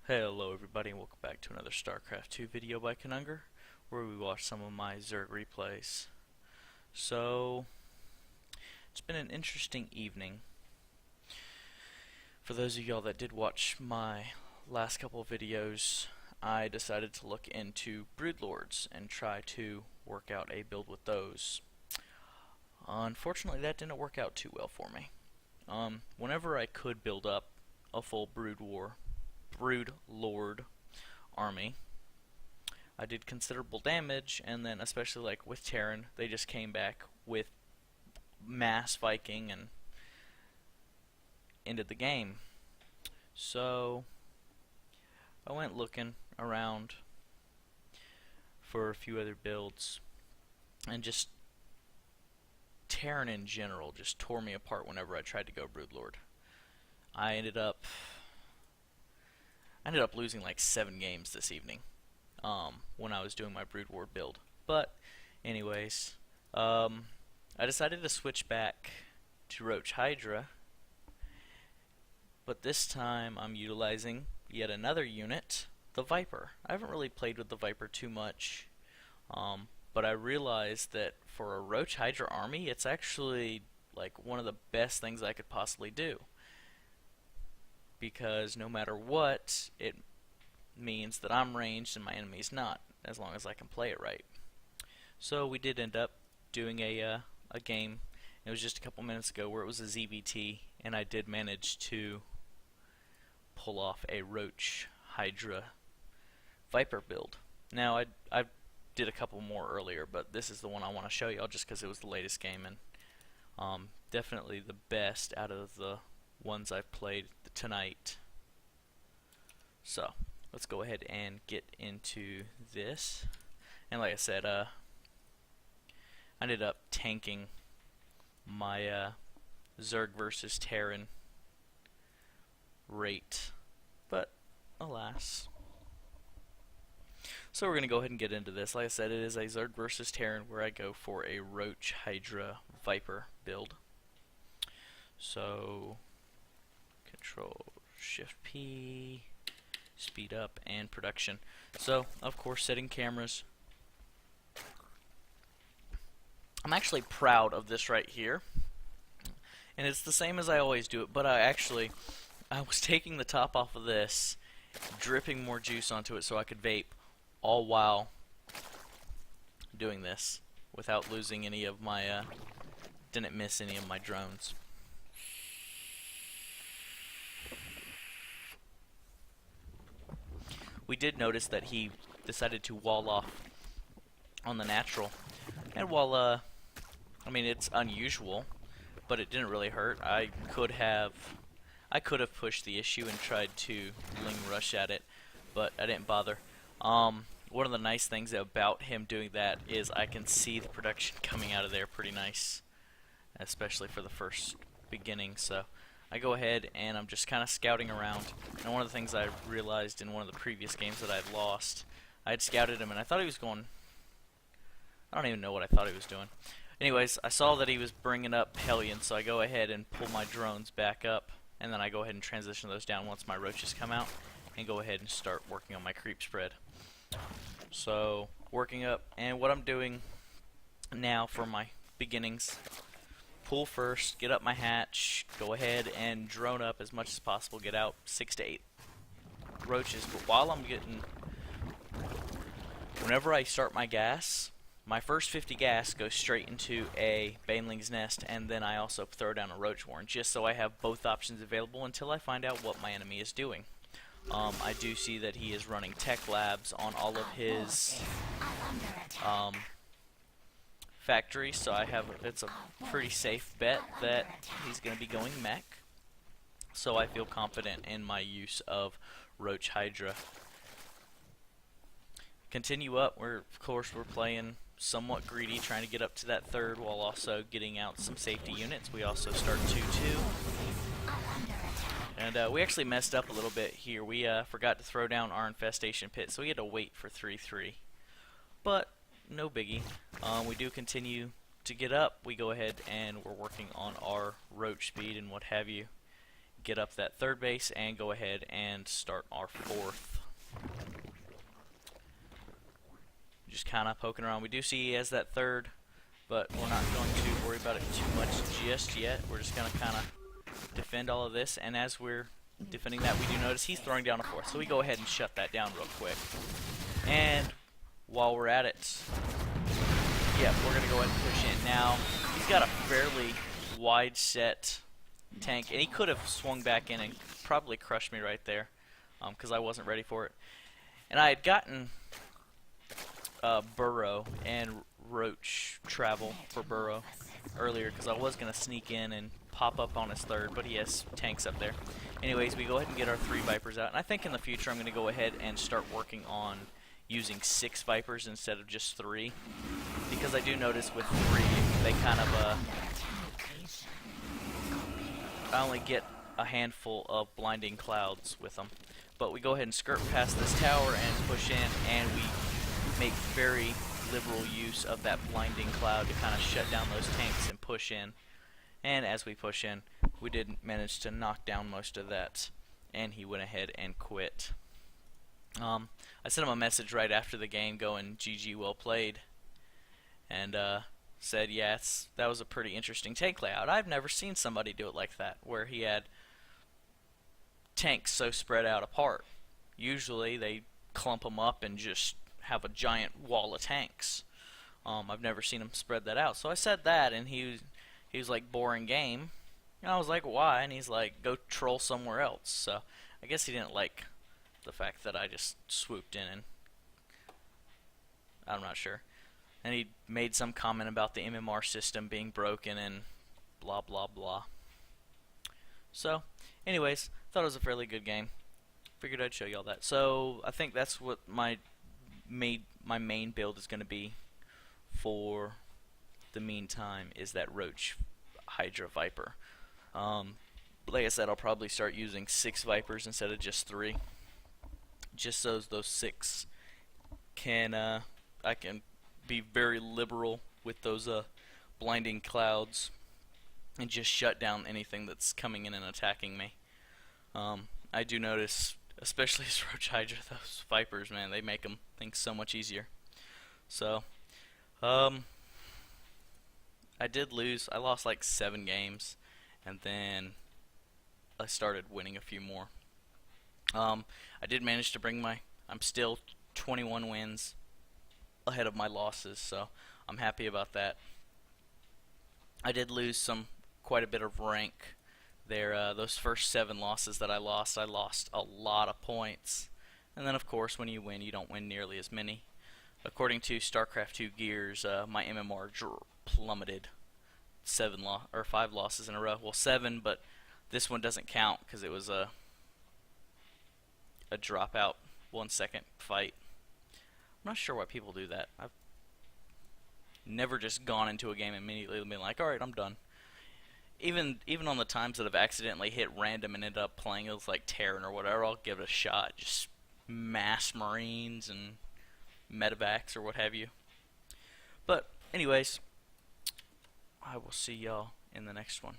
Hello everybody and welcome back to another Starcraft II video by Konungr, where we watch some of my Zerg replays. So, it's been an interesting evening. For those of y'all that did watch my last couple of videos, I decided to look into Broodlords and try to work out a build with those. Unfortunately, that didn't work out too well for me. Whenever I could build up a full Broodlord army, I did considerable damage, and then especially like with Terran, they just came back with mass Viking and ended the game. So I went looking around for a few other builds, and just Terran in general just tore me apart whenever I tried to go Broodlord. I ended up losing like 7 games this evening when I was doing my Broodlord build. But anyways, I decided to switch back to RoachHydra, but this time I'm utilizing yet another unit, the Viper. I haven't really played with the Viper too much, but I realized that for a RoachHydra army, it's actually like one of the best things I could possibly do, because no matter what, it means that I'm ranged and my enemy's not, as long as I can play it right. So we did end up doing a game. It was just a couple minutes ago where it was a ZvT, and I did manage to pull off a RoachHydraViper build. Now I did a couple more earlier, but this is the one I want to show y'all just because it was the latest game, and definitely the best out of the ones I've played tonight. So let's go ahead and get into this. And like I said, I ended up tanking my Zerg versus Terran rate, but alas. So we're going to go ahead and get into this. Like I said, it is a Zerg versus Terran where I go for a RoachHydraViper build. So Control Shift P, speed up, and production. So of course, setting cameras. I'm actually proud of this right here, and it's the same as I always do it, but I was taking the top off of this, dripping more juice onto it so I could vape, all while doing this without losing any of my didn't miss any of my drones. We did notice that he decided to wall off on the natural, and while I mean, it's unusual, but it didn't really hurt. I could have pushed the issue and tried to Ling Rush at it, but I didn't bother. One of the nice things about him doing that is I can see the production coming out of there pretty nice, especially for the first beginning. So I go ahead and I'm just kind of scouting around. And one of the things I realized in one of the previous games that I had lost, I had scouted him and I thought he was going, I don't even know what I thought he was doing. Anyways, I saw that he was bringing up Hellions, so I go ahead and pull my drones back up, and then I go ahead and transition those down once my roaches come out, and go ahead and start working on my creep spread. So, working up, and what I'm doing now for my beginnings, pull first, get up my hatch, go ahead and drone up as much as possible, get out 6 to 8 roaches, but while I'm whenever I start my gas, my first 50 gas goes straight into a baneling's nest, and then I also throw down a roach warren, just so I have both options available until I find out what my enemy is doing. I do see that he is running tech labs on all of his factories, so it's a pretty safe bet that he's going to be going mech. So I feel confident in my use of RoachHydra. Continue up. Of course we're playing somewhat greedy, trying to get up to that third while also getting out some safety units. We also start 2-2. And we actually messed up a little bit here. We forgot to throw down our infestation pit, so we had to wait for 3-3. But no biggie. We do continue to get up. We go ahead and we're working on our roach speed and what have you. get up that third base and go ahead and start our fourth. Just kind of poking around. We do see he has that third, but we're not going to worry about it too much just yet. We're just going to kind of defend all of this, and as we're defending that, we do notice he's throwing down a fourth, so we go ahead and shut that down real quick. And while we're at it, yeah, we're going to go ahead and push in. Now, he's got a fairly wide set tank, and he could have swung back in and probably crushed me right there, because I wasn't ready for it. And I had gotten Burrow and Roach Travel for Burrow earlier, because I was going to sneak in and pop up on his third, but he has tanks up there. Anyways, we go ahead and get our 3 Vipers out, and I think in the future I'm going to go ahead and start working on using 6 Vipers instead of just 3, because I do notice with 3 they kind of I only get a handful of blinding clouds with them. But we go ahead and skirt past this tower and push in, and we make very liberal use of that blinding cloud to kind of shut down those tanks and push in. And as we push in, we did manage to knock down most of that, and he went ahead and quit. I sent him a message right after the game going, GG, well played, and said, yes, that was a pretty interesting tank layout. I've never seen somebody do it like that, where he had tanks so spread out apart. Usually they clump them up and just have a giant wall of tanks. I've never seen him spread that out. So I said that, and he was like, boring game. And I was like, why? And he's like, go troll somewhere else. So I guess he didn't like the fact that I just swooped in, and I'm not sure. And he made some comment about the MMR system being broken and blah blah blah. So anyways, thought it was a fairly good game. Figured I'd show y'all that. So I think that's what my main build is going to be for the meantime, is that RoachHydraViper. Like I said, I'll probably start using 6 Vipers instead of just 3, just so those 6 can I can be very liberal with those blinding clouds and just shut down anything that's coming in and attacking me. I do notice, especially as RoachHydra, those Vipers, man, they make them things so much easier. So I did lose. I lost like 7 games, and then I started winning a few more. I did manage to bring I'm still 21 wins ahead of my losses, so I'm happy about that. I did lose quite a bit of rank there. Those first 7 losses that I lost a lot of points. And then of course when you win, you don't win nearly as many. According to Starcraft II gears, my MMR plummeted 5 losses in a row. Well, 7, but this one doesn't count because it was a dropout 1-second fight. I'm not sure why people do that. I've never just gone into a game and immediately been like, alright, I'm done. Even on the times that I've accidentally hit random and ended up playing it like Terran or whatever, I'll give it a shot. Just mass Marines and medevacs or what have you. But anyways, I will see y'all in the next one.